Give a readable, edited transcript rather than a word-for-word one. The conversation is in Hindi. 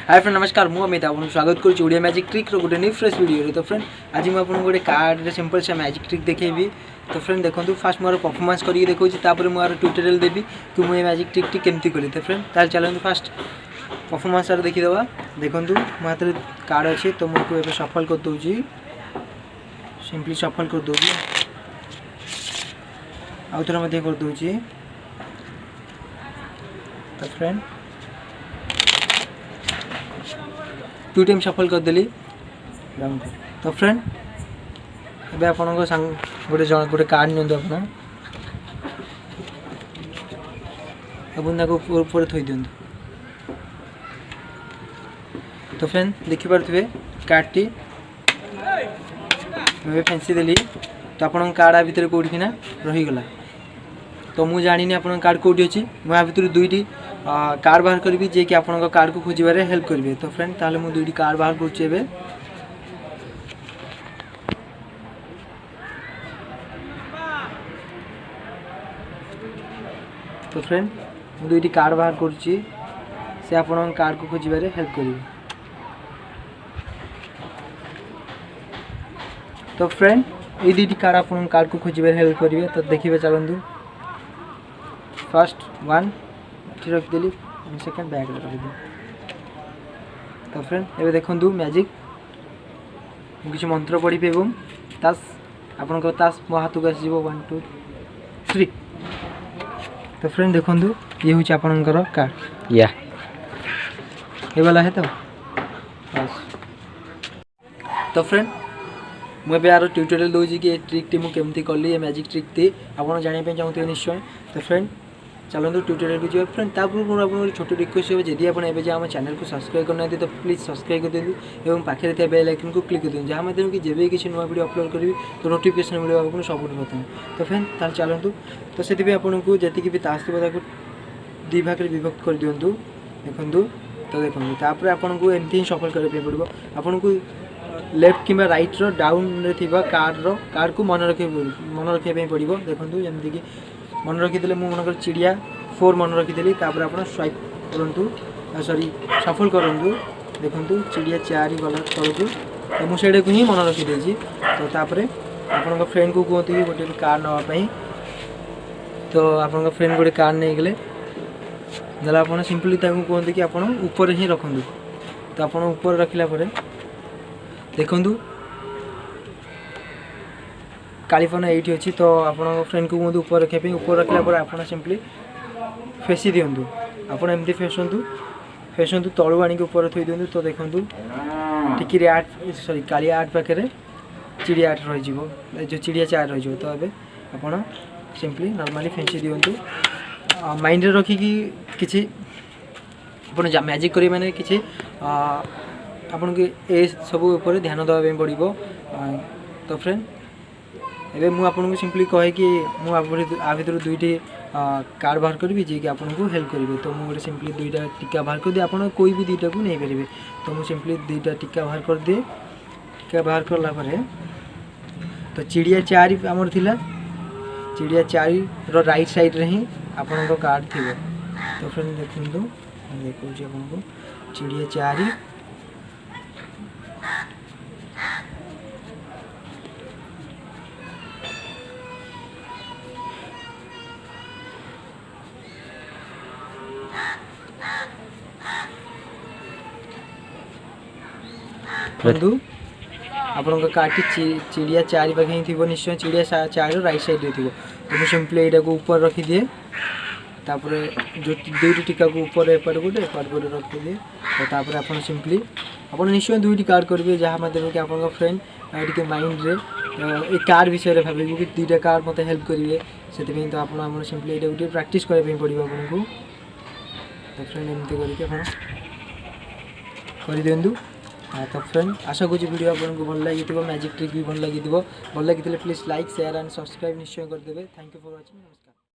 हाय फ्रेंड नमस्कार मु अमित आपको स्वागत करुच्ची ओडिया मैजिक ट्रिक गोटे न्यू फ्रेश वीडियो। तो फ्रेंड आज मुझे आपको गोटे कार्ड सिंपल से मैजिक ट्रिक देखेबी। तो फ्रेंड देखो फास्ट मोर परफॉर्मेंस करके देखा मुझे ट्यूटोरियल देवी कि मुझे मैजिक ट्रिक टी केमती करी। तो फ्रेंड ताल चलते फास्ट परफॉर्मेंस देखीदे। देखो मो हाथ कार्ड अच्छे तो मुझे सफल कर दूसरी सिंपली सफल कर दूसरी आउ थे कर दूसरी। तो फ्रेंड 2 टाइम सफल करदेली। तो फ्रेंड ए आप गोटे कार्ड नि ऊपर थी दिं। तो फ्रेंड देखिपे कार्ड टी फेंसी देली। तो आप कार्ड आ भितर कौटी ना रहीगला। तो मुझे जानी आप कार्ड कौटी अच्छी मुझे भितर दुईटी कार्ड बाहर करी जे कि आप कार्ड को खोजबार हेल्प करेंगे। तो फ्रेंड ताले मुझे दुईटी कार्ड बाहर करुँचे। तो फ्रेंड मुझे दुईटी कार्ड बाहर करुँची से आप कार्ड को खोजबार हेल्प करेंगे। तो फ्रेंड ये दुईटी कार्ड आप कार्ड को खोजबार हेल्प करेंगे। तो देखिए चलतु फर्स्ट 1 रखिदेली सेकेंड बैग रखिदी। तो फ्रेंड ये देखो मैजिक किसी मंत्र पढ़ी एवं तास आप तास मो हाथ को आसो 1 2 3। तो फ्रेंड देखो ये हूँ आपणकर कार्ड या ये वाला है। तो बस तो फ्रेंड मुझे यार ट्यूटोरियल दूसरी कि ट्रिक टी मुझे कली ये मैजिक ट्रिक टी आप जानापी चाहते निश्चय। तो फ्रेंड चलते ट्यूटोरियल को जी। फ्रेंड तापूर्व आप छोट रिक्वेस्ट है जदि आप एवं चैनल को सब्सक्राइब करना तो प्लीज सब्सक्राइब कर दिखाँ और पाखे थे बेल आइकन को क्लिक कर दिखाँ जहाँ माध्यम कि जब भी किसी नुआ वीडियो अपलोड करी तो नोटिफिकेशन मिले आपको सब प्रथम। तो फ्रेंड ताल चलतु तो से आपको जी भी ताश थी दी भाग में विभक्त कर दिंतु देखु। तो देखो तापर आपको एमती ही सफल करने पड़ो। आपन को लेफ्ट कि राइट डाउन कार्ड को मन रखा पड़ो। देखो जमीक कि मन रखीदे मुझे मनकर चिड़िया 4 मन रखीदेली। तापर आप स्वाइप करूँ सॉरी सफल करूँ। देखो चिड़िया 4 गला तौक तो मुझे को ही मन रखीदे। तो तापर आप फ्रेंड को कहते कि गोटे कार्ड नापी। तो आप फ्रेंड गोटे कार्ड नहीं गले देला आप सिंपली कहते कि आप ऊपर ही रखु। तो आप ऊपर रखला देखु कालीफोन ये अच्छी। तो आप फ्रेंड को कहते ऊपर रखापी ऊपर रखला आप सिंपली फेसी दिंतु। आपड़ एमती फेसतु तलू आनिक ऊपर थी दिंतु। तो देखो टिकी आर्ट सॉरी कालिया आर्ट पाखे चिड़िया आर्ट रही जो चिड़िया 4 रही। तो ये आप सिंपली नॉर्मली फेंसी दिंतु माइंड रे रखिकी किसी आप मैजिक करी माने किसी आपन के ए सब ऊपर ध्यान देवा पड़ो। तो फ्रेंड एबे मु आपन को सिंपली कहे कि मु आ भीतर दुईटी कार्ड बाहर करी जे कि आपको हेल्प करेंगे। तो मुझे सिंपली 2टा टिक्का बाहर कर दिए। आप कोई भी 2टा को नहीं पारे। तो मुझे सिंपली 2टा टिक्का बाहर कर दिए। टिक्का बाहर करला तो चिड़िया 4 आमर थिला चिड़िया 4 रो राइट साइड रे ही आपन को कार्ड थी। तो फ्रेंड देखो देखो आपको चिड़िया 4 बंधु आपन कार्ड चिड़िया 4 पाखे थी निश्चय चिड़िया 4 राइट साइड रे थी। तो मुझे सिंपली यहाँ को ऊपर रखीदिए। तापर जो 2टी टिक्का को ऊपर एपट गोटे एपट गोटे रखीदिए। तो तापर आप सिंपली आप निश्चय 2टी कार्ड करेंगे जहाँ माध्यम कि आप फ्रेंड टे माइंड रे एक कार्ड विषय भाव कि 2टा कार्ड मत हेल्प करेंगे से। तो आप सिंपली ये गोटे प्राक्ट करने पड़ो आपको। तो फ्रेंड एमती कर दिंतु। तो फ्रेंड आशा करूँ वीडियो आपको भल लगी मैजिक ट्रिक भी भल लगी please like share and subscribe निश्चय करदे। Thank you for watching. नमस्कार।